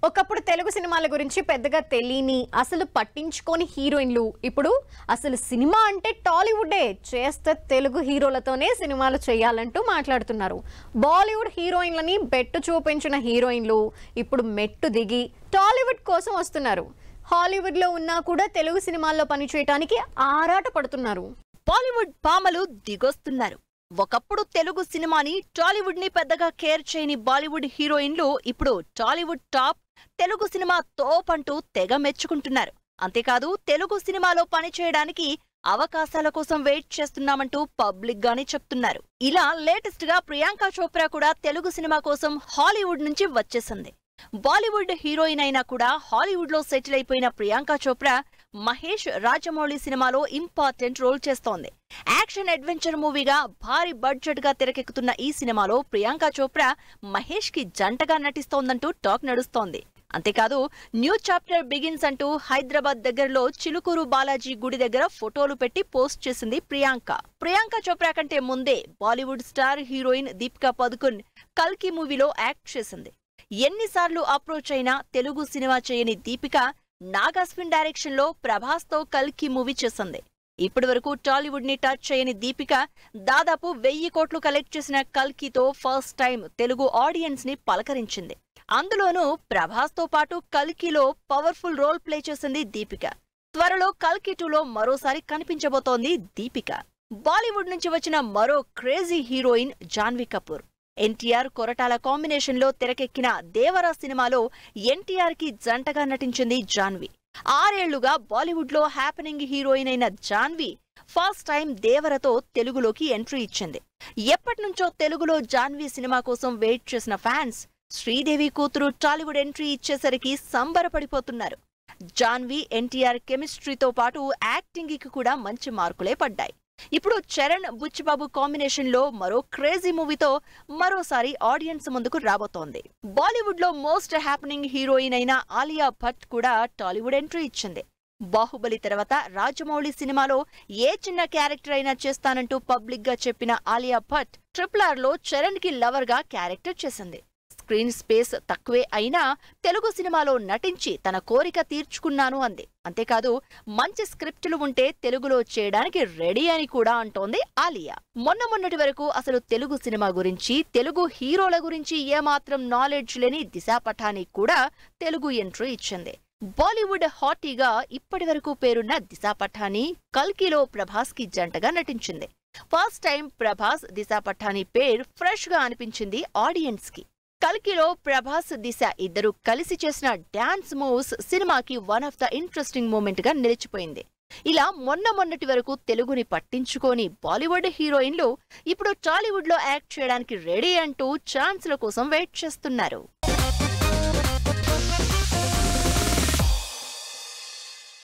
ఒకప్పుడు తెలుగు సినిమాల గురించి పెద్దగా తెలియని అసలు పట్టించుకోని హీరోయిన్లు ఇప్పుడు అసలు సినిమా అంటే టాలీవుడే చేస్తే తెలుగు హీరోలతోనే సినిమాలు చేయాలంటూ మాట్లాడుతున్నారు. బాలీవుడ్ హీరోయిన్లని బెట్టు చూపించిన హీరోయిన్లు ఇప్పుడు మెట్టు దిగి టాలీవుడ్ కోసం వస్తున్నారు. హాలీవుడ్ లో ఉన్నా కూడా తెలుగు సినిమాల్లో పనిచేయడానికి ఆరాట పడుతున్నారు. బాలీవుడ్ పామలు దిగొస్తున్నారు. ఒకప్పుడు తెలుగు సినిమాని టాలీవుడ్ ని పెద్దగా కేర్ చేయని బాలీవుడ్ హీరోయిన్లు ఇప్పుడు టాలీవుడ్ టాప్, తెలుగు సినిమా తోప్ అంటూ తెగ మెచ్చుకుంటున్నారు. అంతేకాదు తెలుగు సినిమాలో పనిచేయడానికి అవకాశాల కోసం వెయిట్ చేస్తున్నామంటూ పబ్లిక్ గానే చెప్తున్నారు. ఇలా లేటెస్ట్ గా ప్రియాంక చోప్రా కూడా తెలుగు సినిమా కోసం హాలీవుడ్ నుంచి వచ్చేసింది. బాలీవుడ్ హీరోయిన్ అయినా కూడా హాలీవుడ్ లో సెటిల్ అయిపోయిన ప్రియాంక చోప్రా మహేష్ రాజమౌళి సినిమాలో ఇంపార్టెంట్ రోల్ చేస్తోంది. యాక్షన్ అడ్వెంచర్ మూవీగా భారీ బడ్జెట్ గా తెరకెక్కుతున్న ఈ సినిమాలో ప్రియాంక చోప్రా మహేష్ కి జంటగా నటిస్తోందంటూ టాక్ నడుస్తోంది. అంతేకాదు న్యూ చాప్టర్ బిగిన్స్ అంటూ హైదరాబాద్ దగ్గరలో చిలుకూరు బాలాజీ గుడి దగ్గర ఫోటోలు పెట్టి పోస్ట్ చేసింది ప్రియాంక. ప్రియాంక చోప్రా కంటే ముందే బాలీవుడ్ స్టార్ హీరోయిన్ దీపికా పదుకున్ కల్కి మూవీలో యాక్ట్ చేసింది. ఎన్నిసార్లు అప్రోచ్ అయినా తెలుగు సినిమా చేయని దీపిక నాగాస్విన్ డైరెక్షన్ లో ప్రభాస్ తో కల్కి మూవీ చేసింది. ఇప్పటి వరకు టాలీవుడ్ ని టచ్ చేయని దీపిక దాదాపు 1000 కోట్లు కలెక్ట్ చేసిన కల్కితో ఫస్ట్ టైం తెలుగు ఆడియన్స్ ని పలకరించింది. అందులోనూ ప్రభాస్ తో పాటు కల్కిలో పవర్ఫుల్ రోల్ ప్లే చేసింది దీపిక. త్వరలో కల్కి 2లో మరోసారి కనిపించబోతోంది దీపిక. బాలీవుడ్ నుంచి వచ్చిన మరో crazy heroine Janhvi Kapoor. NTR Koratala combination లో తెరకెక్కిన దేవరా సినిమాలో ఎన్టీఆర్ కి జంటగా నటించింది జాన్వీ. 6 ఏళ్లుగా బాలీవుడ్ లో హ్యాపెనింగ్ హీరోయిన్ అయిన జాన్వీ ఫస్ట్ టైం దేవరతో తెలుగులోకి ఎంట్రీ ఇచ్చింది. ఎప్పటినుంచో తెలుగులో జాన్వీ సినిమా కోసం వెయిట్ చేసిన ఫ్యాన్స్ శ్రీదేవి కూతురు టాలీవుడ్ ఎంట్రీ ఇచ్చేసరికి సంబరపడిపోతున్నారు. జాన్వీ ఎన్టీఆర్ కెమిస్ట్రీతో పాటు యాక్టింగ్ కి కూడా మంచి మార్కులే పడ్డాయి. ఇప్పుడు చరణ్ బుచ్చిబాబు కాంబినేషన్ లో మరో క్రేజీ మూవీతో మరోసారి ఆడియన్స్ ముందుకు రాబోతోంది. బాలీవుడ్ లో మోస్ట్ హ్యాపెనింగ్ హీరోయిన్ అయిన ఆలియా భట్ కూడా టాలీవుడ్ ఎంట్రీ ఇచ్చింది. బాహుబలి తర్వాత రాజమౌళి సినిమాలో ఏ చిన్న క్యారెక్టర్ అయినా చేస్తానంటూ పబ్లిక్ గా చెప్పిన ఆలియా భట్ RRR లో చరణ్ కి లవర్ గా క్యారెక్టర్ చేసింది. స్క్రీన్ స్పేస్ తక్కువే అయినా తెలుగు సినిమాలో నటించి తన కోరిక తీర్చుకున్నాను అంది. అంతేకాదు మంచి స్క్రిప్టులు ఉంటే తెలుగులో చేయడానికి రెడీ అని కూడా అంటోంది ఆలియా. మొన్నటి వరకు అసలు తెలుగు సినిమా గురించి, తెలుగు హీరోల గురించి ఏమాత్రం నాలెడ్జ్ లేని దిశా పఠానీ కూడా తెలుగు ఎంట్రీ ఇచ్చింది. బాలీవుడ్ హాటీగా ఇప్పటి వరకు పేరున్న దిశా పఠానీ కల్కిలో ప్రభాస్ కి జంటగా నటించింది. ఫస్ట్ టైం ప్రభాస్ దిశా పఠానీ పేరు ఫ్రెష్ గా అనిపించింది ఆడియన్స్ కి. కల్కిలో ప్రభాస్ దిశ ఇద్దరు కలిసి చేసిన డాన్స్ మూవ్స్ సినిమాకి one of the interesting moment గా నిలిచిపోయింది. ఇలా మొన్నటి వరకు తెలుగుని పట్టించుకోని బాలీవుడ్ హీరోయిన్లు ఇప్పుడు టాలీవుడ్ లో యాక్ట్ చేయడానికి రెడీ అంటూ ఛాన్స్ల కోసం వెయిట్ చేస్తున్నారు.